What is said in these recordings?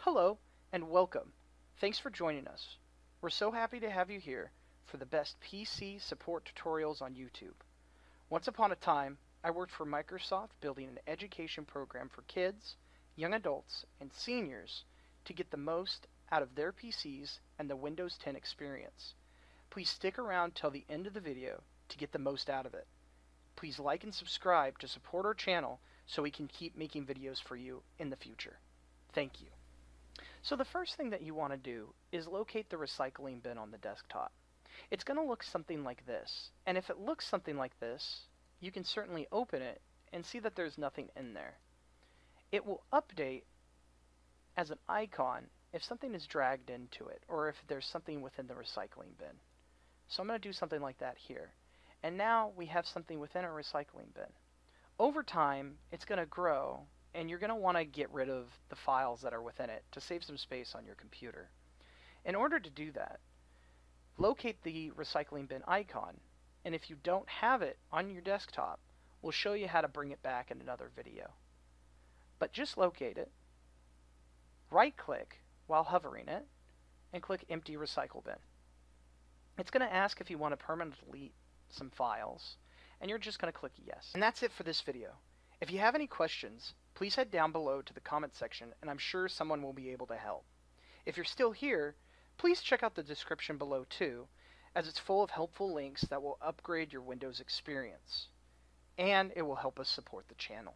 Hello and welcome. Thanks for joining us. We're so happy to have you here for the best PC support tutorials on YouTube. Once upon a time, I worked for Microsoft building an education program for kids, young adults, and seniors to get the most out of their PCs and the Windows 10 experience. Please stick around till the end of the video to get the most out of it. Please like and subscribe to support our channel so we can keep making videos for you in the future. Thank you. So the first thing that you want to do is locate the recycling bin on the desktop. It's going to look something like this, and if it looks something like this, you can certainly open it and see that there's nothing in there. It will update as an icon if something is dragged into it, or if there's something within the recycling bin. So I'm going to do something like that here. And now we have something within our recycling bin. Over time, it's going to grow, and you're going to want to get rid of the files that are within it to save some space on your computer. In order to do that, locate the recycling bin icon, and if you don't have it on your desktop, we'll show you how to bring it back in another video. But just locate it, right-click while hovering it, and click Empty Recycle Bin. It's going to ask if you want to permanently delete some files, and you're just going to click Yes. And that's it for this video. If you have any questions, please head down below to the comment section and I'm sure someone will be able to help. If you're still here, please check out the description below too, as it's full of helpful links that will upgrade your Windows experience. And it will help us support the channel.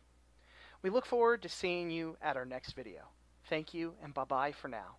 We look forward to seeing you at our next video. Thank you and bye-bye for now.